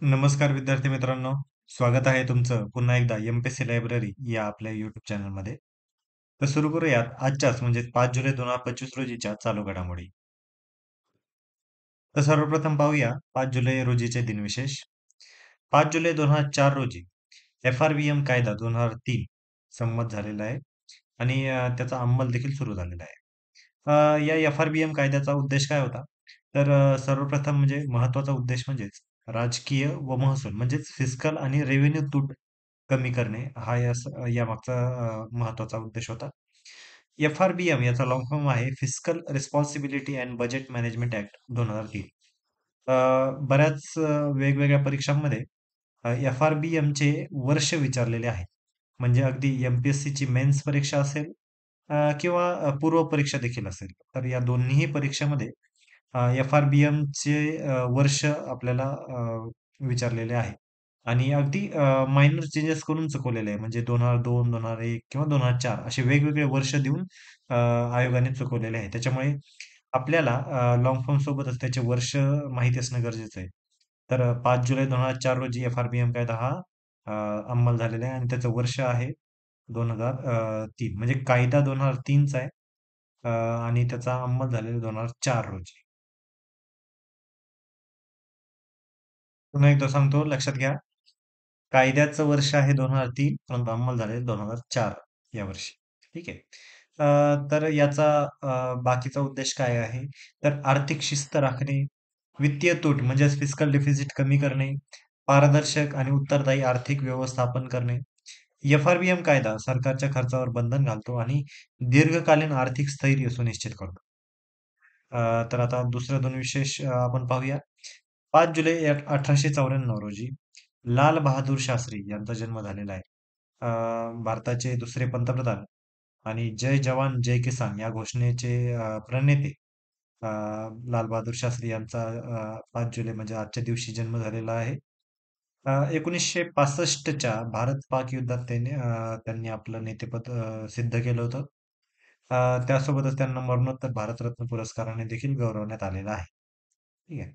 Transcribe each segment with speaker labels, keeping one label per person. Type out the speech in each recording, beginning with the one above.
Speaker 1: नमस्कार विद्यार्थी मित्रांनो, स्वागत आहे तुमचं पुन्हा एकदा एम-पी-एस-सी लायब्ररी या आपल्या YouTube चॅनलमध्ये. तर सुरू करूयात आजच्याच म्हणजे 5 जुलै 2025 रोजीच्या चालू घडामोडी. तर सर्वप्रथम पाहूया 5 जुलै रोजीचे दिनविशेष. 5 जुलै 2004 रोजी एफ-आर-बी-एम कायदा 2003 संमत झालेला आहे आणि त्याचा अंमल देखील सुरू झालेला आहे. या एफ-आर-बी-एम कायद्याचा उद्देश काय होता? तर सर्वप्रथम म्हणजे महत्त्वाचा उद्देश म्हणजेच राजकीय व महसूल म्हणजेच फिस्कल आणि रेव्हेन्यू तूट कमी करणे हा यामागचा महत्त्वाचा उद्देश होता. एफ-आर-बी-एम याचा लाँग फॉर्म आहे fiscal responsibility and budget management act 2003. बऱ्याच वेगवेगळ्या परीक्षांमध्ये एफ-आर-बी-एमचे वर्ष विचारलेले आहे. म्हणजे अगदी एम-पी-एस-सीची मेन्स परीक्षा असेल किंवा पूर्व परीक्षा देखील असेल. तर या दोन्हीही परीक्षेमध्ये एफ-आर-बी-एमचे वर्ष आपल्याला विचारलेले आहे आणि अगदी मायनर चेंजेस करून चुकवलेले आहे. म्हणजे 2002, 2001 किंवा 2004 असे वेगवेगळे वर्ष देऊन आयोगाने चुकवलेले आहे. त्याच्यामुळे आपल्याला लाँग फॉर्म सोबतच त्याचे वर्ष माहिती असणं गरजेचं आहे. तर 5 जुलै 2004 रोजी एफ-आर-बी-एम कायदा हा अंमल झालेला आहे आणि त्याचं वर्ष आहे 2003 म्हणजे कायदा 2003 चा आहे आणि त्याचा अंमल झालेला 2004 रोजी. पुन्हा एकदा सांगतो लक्षात घ्या. कायद्याचं वर्ष आहे 2003 परंतु अंमल झालेलं 2004 या वर्षी. ठीक आहे. तर याचा बाकीचा उद्देश काय आहे? तर आर्थिक शिस्त राखणे, वित्तीय तूट म्हणजेच फिस्कल डेफिसिट कमी करणे, पारदर्शक आणि उत्तरदायी आर्थिक व्यवस्थापन करणे. एफ-आर-बी-एम कायदा सरकारच्या खर्चावर बंधन घालतो आणि दीर्घकालीन आर्थिक स्थैर्य सुनिश्चित करतो. तर आता दुसरे 2 विशेष आपण पाहूया. 5 जुलै 1894 रोजी लाल बहादूर शास्त्री यांचा जन्म झालेला आहे. भारताचे दुसरे पंतप्रधान आणि जय जवान जय किसान या घोषणेचे प्रणेते अ, लाल बहादूर शास्त्री यांचा 5 जुलै म्हणजे आजच्या दिवशी जन्म झालेला आहे. 1965च्या भारत-पाक युद्धात त्यांनी आपलं नेतेपद सिद्ध केलं होतं. त्यासोबतच त्यांना मरणोत्तर भारतरत्न पुरस्काराने देखील गौरवण्यात आलेलं आहे. ठीक आहे.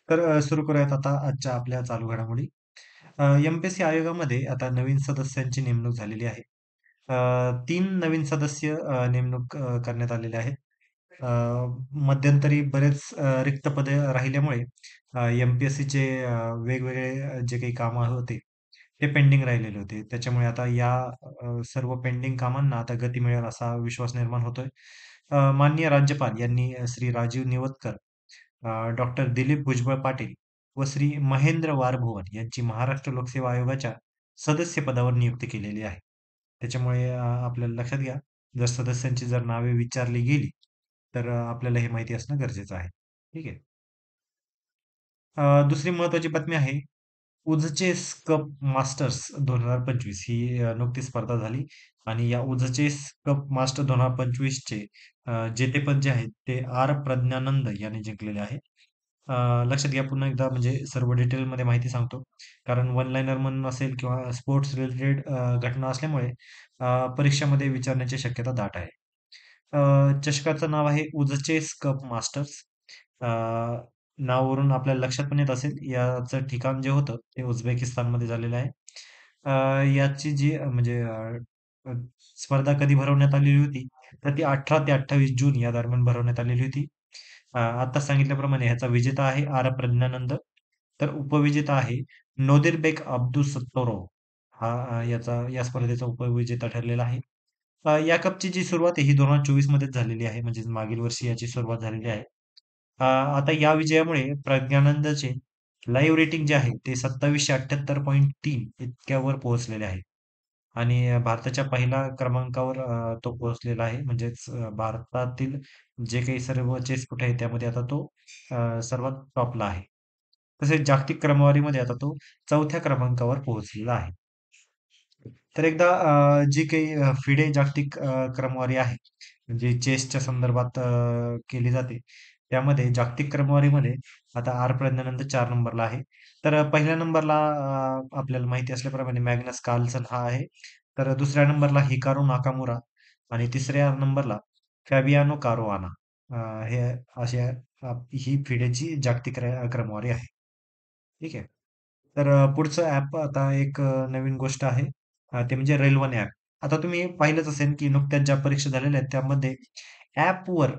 Speaker 1: तर सुरू करूयात आता आजच्या आपल्या चालू घडामोडी. एम-पी-एस-सी आयोगामध्ये आता नवीन सदस्यांची नेमणूक झालेली आहे. 3 नवीन सदस्य नेमणूक करण्यात आलेले आहेत. अ, मध्यंतरी बरेच रिक्त पदे राहिल्यामुळे एम-पी-एस-सीचे वेगवेगळे जे काही कामं होते, ते पेंडिंग राहिलेले होते. त्याच्यामुळे आता या सर्व पेंडिंग कामांना आता गती मिळेल असा विश्वास निर्माण होतोय. माननीय राज्यपाल यांनी श्री राजीव निवतकर, डॉक्टर दिलीप भुजबळ पाटील व श्री महेंद्र वारभुवन यांची महाराष्ट्र लोकसेवा आयोगाच्या सदस्यपदावर नियुक्ती केलेली आहे. त्याच्यामुळे आपल्याला लक्षात घ्या, जर सदस्यांची जर नावे विचारली गेली, तर आपल्याला हे माहिती असणं गरजेचं आहे. ठीक आहे. दुसरी महत्त्वाची बातमी आहे, Uझचेस कप मास्टर्स 2025 ही नुकतीच स्पर्धा झाली आणि या Uझचेस कप मास्टर 2025 चे जेतेपद जे आहेत ते आर. प्रज्ञानंद यांनी जिंकलेले आहे. लक्षात घ्या पुन्हा एकदा म्हणजे सर्व डिटेलमध्ये माहिती सांगतो. कारण वन लाइनर म्हणून असेल किंवा स्पोर्ट्स रिलेटेड घटना असल्यामुळे परीक्षामध्ये विचारण्याची शक्यता दाट आहे. चषकाचं नाव आहे उझचेस कप मास्टर्स. अ, नावावरून आपल्याला लक्षात पण येत असेल, याचं ठिकाण जे होतं ते उझबेकिस्तानमध्ये झालेलं आहे. याची जी म्हणजे अ, स्पर्धा कधी भरवण्यात आलेली होती, तर ती 18 ते 28 जून या दरम्यान भरवण्यात आलेली होती. आता सांगितल्याप्रमाणे ह्याचा विजेता आहे आर. प्रज्ञानंद, तर उपविजेता आहे नोदिरबेक अब्दुसत्तोरोव्ह. हा या स्पर्धेचा उपविजेता ठरलेला आहे. या कपची जी सुरुवात आहे ही 2024 मध्येच झालेली आहे. म्हणजे मागील वर्षी याची सुरुवात झालेली आहे. आता या विजयामुळे प्रज्ञानंदचे लाईव्ह रेटिंग जे आहे ते 2778.3 इतक्यावर पोहोचलेले आहे. आणि भारताच्या पहिल्या क्रमांकावर तो पोहोचलेला आहे. म्हणजेच भारतातील जे काही सर्व चेसपटू आहेत त्यामध्ये आता तो सर्वात टॉपला आहे. तसेच जागतिक क्रमवारीमध्ये आता तो 4थ्या क्रमांकावर पोहोचलेला आहे. तर एकदा जी काही FIDE जागतिक क्रमवारी आहे, म्हणजे चेसच्या संदर्भात केली जाते. त्यामध्ये जागतिक क्रमवारीमध्ये आता आर. प्रज्ञानंद 4 नंबरला आहे. तर पहिल्या नंबरला आपल्याला माहिती असल्याप्रमाणे मॅग्नस कार्लसन हा आहे. तर दुसऱ्या नंबरला हिकारू नाकामुरा आणि तिसऱ्या नंबरला फॅबियानो कारुआना. हे अशा ही FIDEची जागतिक क्रमवारी आहे. ठीक आहे. तर पुढचं ॲप आता एक नवीन गोष्ट आहे. ते म्हणजे रेल्वे ॲप. आता तुम्ही पाहिलंच असेल, की नुकत्याच ज्या परीक्षा झालेल्या आहेत त्यामध्ये ॲपवर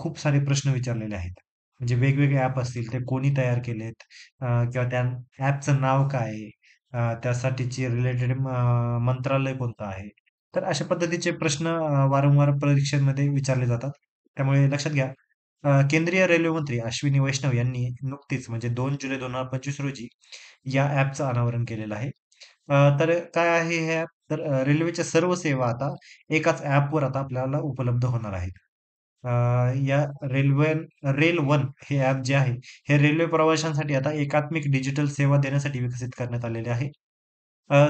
Speaker 1: खूप सारे प्रश्न विचारलेले आहेत. म्हणजे वेगवेगळे ॲप असतील, ते कोणी तयार केलेत? किंवा त्या ॲपचं नाव काय आहे? त्यासाठीची रिलेटेड मंत्रालय कोणतं आहे? तर अशा पद्धतीचे प्रश्न वारंवार परीक्षांमध्ये विचारले जातात. त्यामुळे लक्षात घ्या. केंद्रीय रेल्वे मंत्री अश्विनी वैष्णव यांनी नुकतीच म्हणजे 2 जुलै 2025 रोजी या ॲपचं अनावरण केलेलं आहे. तर काय आहे हे ॲप? तर रेल्वेच्या सर्व सेवा आता एकाच ॲपवर आता आपल्याला उपलब्ध होणार आहेत. अ, या रेल वन हे ॲप जे आहे, हे रेल्वे प्रवाशांसाठी आता एकात्मिक डिजिटल सेवा देण्यासाठी विकसित करण्यात आलेले आहे.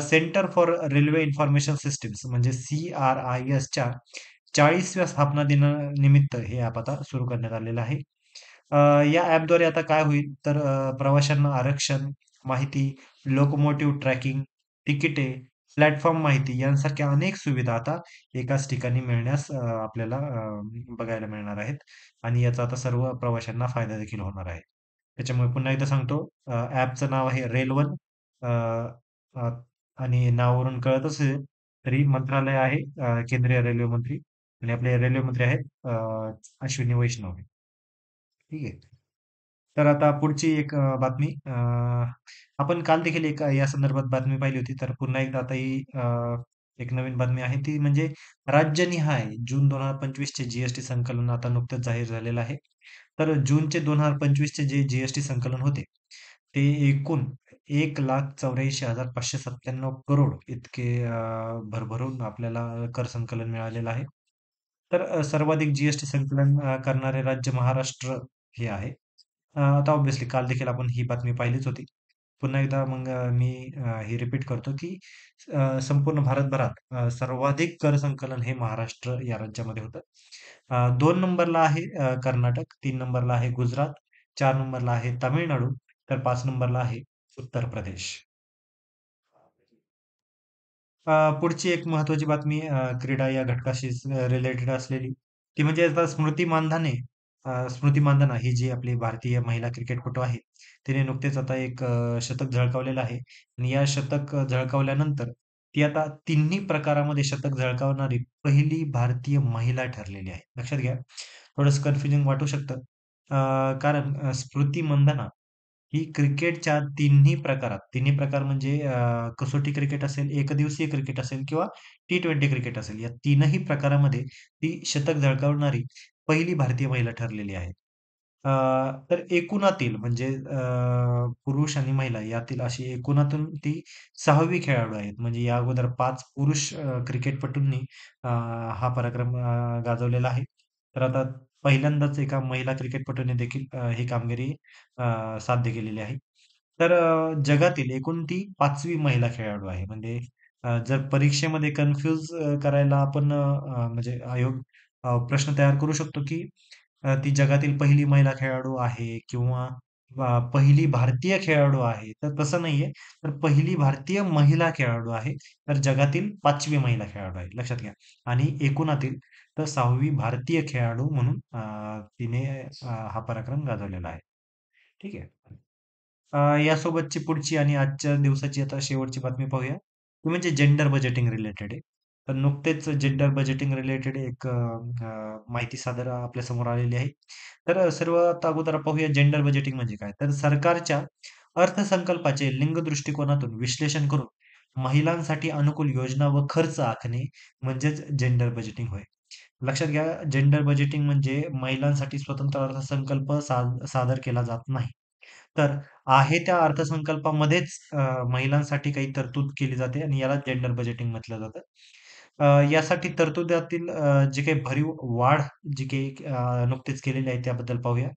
Speaker 1: Centre for railway information systems म्हणजे CRISच्या 40व्या स्थापना दिनानिमित्त हे ॲप आता सुरू करण्यात आलेलं आहे. अ, या ॲपद्वारे आता काय होईल तर प्रवाशांना आरक्षण, माहिती, लोकोमोटिव्ह ट्रॅकिंग, तिकिटे, प्लॅटफॉर्म माहिती यांसारख्या अनेक सुविधा आता एकाच ठिकाणी मिळण्यास आपल्याला बघायला मिळणार आहेत आणि याचा आता सर्व प्रवाशांना फायदा देखील होणार आहे. त्याच्यामुळे पुन्हा एकदा सांगतो ॲपचं नाव आहे रेल1 अ, अ, आणि नावावरून कळत असेल तरी मंत्रालय आहे केंद्रीय रेल्वे मंत्री आणि आपले रेल्वे मंत्री आहेत अश्विनी वैष्णव. ठीक आहे. तर आता पुढची एक बातमी आपण काल देखील एक या संदर्भात बातमी पाहिली होती. तर पुन्हा एकदा आता ही एक नवीन बातमी आहे ती म्हणजे राज्यनिहाय जून 2025 चे जी संकलन आता नुकतंच जाहीर झालेलं आहे. तर जूनचे 2025 जे जी संकलन होते, ते एकूण 1,84,597 करोड इतके भरभरून आपल्याला कर संकलन मिळालेलं आहे. तर सर्वाधिक जी संकलन करणारे राज्य महाराष्ट्र हे आहे. आता ऑब्व्हियसली काल देखील आपण ही बातमी पाहिलीच होती. पुन्हा एकदा मग मी ही रिपीट करतो, की संपूर्ण भारतभरात सर्वाधिक कर संकलन हे महाराष्ट्र या राज्यामध्ये होतं. 2 नंबरला आहे कर्नाटक, 3 नंबरला आहे गुजरात, 4 नंबरला आहे तामिळनाडू, तर 5 नंबरला आहे उत्तर प्रदेश. पुढची एक महत्त्वाची बातमी क्रीडा या घटकाशी रिलेटेड असलेली. ती म्हणजे आता स्मृती मानधना ही जी आपली भारतीय महिला क्रिकेटपटू आहे, तिने नुकतेच आता एक शतक झळकावलेलं आहे आणि या शतक झळकावल्यानंतर ती आता तिन्ही प्रकारामध्ये शतक झळकावणारी पहिली भारतीय महिला ठरलेली आहे. लक्षात घ्या. थोडंसं कन्फ्युजिंग वाटू शकतं. कारण स्मृती मंधना ही क्रिकेटच्या तिन्ही प्रकार म्हणजे कसोटी क्रिकेट असेल, एकदिवसीय क्रिकेट असेल किंवा T20 क्रिकेट असेल, या तीनही प्रकारामध्ये ती शतक झळकावणारी पहिली भारतीय महिला ठरलेली आहे. अ, तर एकूणातील म्हणजे पुरुष आणि महिला यातील अशी एकूणातून ती 6वी खेळाडू आहेत. म्हणजे या अगोदर 5 पुरुष क्रिकेटपटूंनी हा पराक्रम गाजवलेला आहे. तर आता पहिल्यांदाच एका महिला क्रिकेटपटूने देखील ही कामगिरी साध्य केलेली आहे. तर जगातील एकूण ती 5वी महिला खेळाडू आहे. म्हणजे जर परीक्षेमध्ये कन्फ्यूज करायला आपण म्हणजे आयोग प्रश्न तयार करू शकतो, की ती जगातील पहिली महिला खेळाडू आहे किंवा पहिली भारतीय खेळाडू आहे. तर तसं नाहीये. तर पहिली भारतीय महिला खेळाडू आहे. तर जगातील 5वी महिला खेळाडू आहे. लक्षात घ्या. आणि एकूणातील तर 6वी भारतीय खेळाडू म्हणून तिने हा पराक्रम गाजवलेला आहे. ठीक आहे. यासोबतची पुढची आणि आजच्या दिवसाची आता शेवटची बातमी पाहूया. ती म्हणजे जेंडर बजेटिंग रिलेटेड आहे. तर नुकतेच जेंडर बजेटिंग रिलेटेड एक माहिती सादर आपल्या समोर आलेली आहे. तर सर्वात अगोदर पाहूया जेंडर बजेटिंग म्हणजे काय? तर सरकारच्या अर्थसंकल्पाचे लिंग दृष्टिकोनातून विश्लेषण करून महिलांसाठी अनुकूल योजना व खर्च आखणे म्हणजेच जेंडर बजेटिंग होय. लक्षात घ्या जेंडर बजेटिंग म्हणजे महिलांसाठी स्वतंत्र अर्थसंकल्प सादर केला जात नाही. तर आहे त्या अर्थसंकल्पामध्येच महिलांसाठी काही तरतूद केली जाते आणि याला जेंडर बजेटिंग म्हटलं जातं. यासाठी तरतुद्यातील जी काही भरीव वाढ जी काही नुकतीच केलेली आहे त्याबद्दल पाहूया.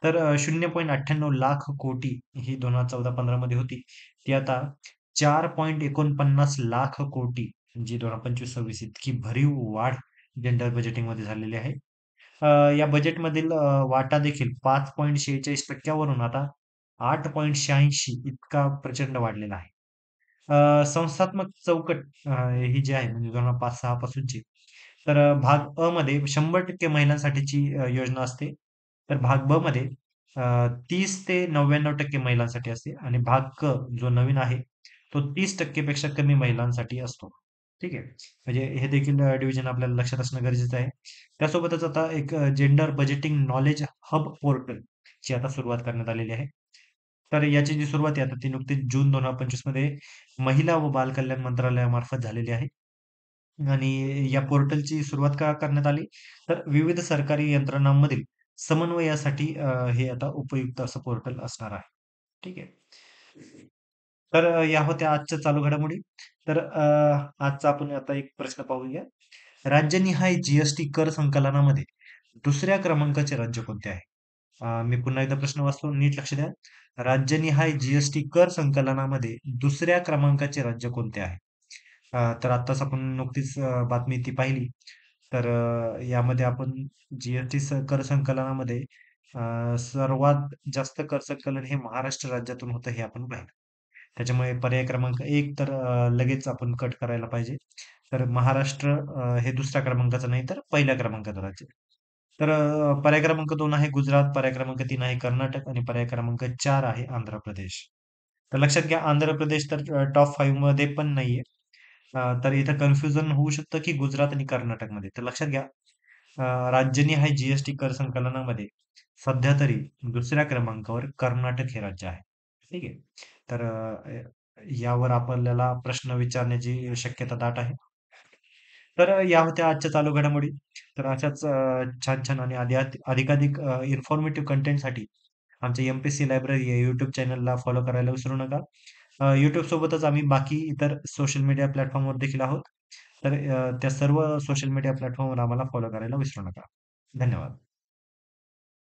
Speaker 1: तर 0.98 लाख कोटी ही 2014-15 मध्ये होती. ती आता 4.49 लाख कोटी जी 2025-26 इतकी भरीव वाढ जेंडर बजेटिंगमध्ये झालेली आहे. अ, या बजेटमधील वाटा देखील 5.46% वरून आता 8.86 इतका प्रचंड वाढलेला आहे. संस्थात्मक चौकट ही जी आहे म्हणजे 2005-6 पासूनची. तर भाग अ मध्ये 100% महिलांसाठीची योजना असते. तर भाग ब मध्ये 30 ते 99% महिलांसाठी असते आणि भाग क जो नवीन आहे, तो 30% पेक्षा कमी महिलांसाठी असतो. ठीक आहे. म्हणजे हे देखील डिव्हिजन आपल्याला लक्षात असणं गरजेचं आहे. त्यासोबतच आता एक gender budgeting knowledge hub portal ची आता सुरुवात करण्यात आलेली आहे. तर याची जी सुरुवात आहे आता ती नुकतीच जून 2025 मध्ये महिला व बालकल्याण मंत्रालयामार्फत झालेली आहे. आणि या पोर्टलची सुरुवात का करण्यात आली? तर विविध सरकारी यंत्रणांमधील समन्वयासाठी हे आता उपयुक्त असं पोर्टल असणार आहे. ठीक आहे. तर या होत्या आजच्या चालू घडामोडी. तर आजचा आपण आता एक प्रश्न पाहूया. राज्यनिहाय जी कर संकलनामध्ये दुसऱ्या क्रमांकाचे राज्य कोणते आहे? मी पुन्हा एकदा प्रश्न वाचतो, नीट लक्ष द्या. राज्यनिहाय जी कर संकलनामध्ये दुसऱ्या क्रमांकाचे राज्य कोणते आहे? तर आत्ताच आपण नुकतीच बातमी ती पाहिली. तर यामध्ये आपण कर संकलनामध्ये सर्वात जास्त कर संकलन हे महाराष्ट्र राज्यातून होतं हे आपण पाहिलं. त्याच्यामुळे पर्याय क्रमांक 1 तर लगेच आपण कट करायला पाहिजे. तर महाराष्ट्र हे दुसऱ्या क्रमांकाचं नाही तर पहिल्या क्रमांकाचं राज्य. तर पर्याय क्रमांक 2 आहे गुजरात, पर्याय क्रमांक 3 आहे कर्नाटक आणि पर्याय क्रमांक 4 आहे आंध्र प्रदेश. तर लक्षात घ्या आंध्र प्रदेश तर टॉप 5 मध्ये पण नाहीये. तर इथं कन्फ्युजन होऊ शकतं की गुजरात आणि कर्नाटकमध्ये. तर लक्षात घ्या राज्यनिहाय जी कर संकलनामध्ये सध्या तरी दुसऱ्या क्रमांकावर कर्नाटक हे राज्य आहे. ठीक आहे. तर यावर आपल्याला प्रश्न विचारण्याची शक्यता दाट आहे. तर या होत्या आजच्या चालू घडामोडी. तर अशाच छान-छान आणि अधिकाधिक इन्फॉर्मेटिव्ह कंटेंटसाठी आमच्या एम-पी-एस-सी लायब्ररी या YouTube चॅनलला फॉलो करायला विसरू नका. YouTube सोबतच आम्ही बाकी इतर सोशल मीडिया प्लॅटफॉर्मवर देखील आहोत. तर त्या सर्व सोशल मीडिया प्लॅटफॉर्मवर आम्हाला फॉलो करायला विसरू नका. धन्यवाद.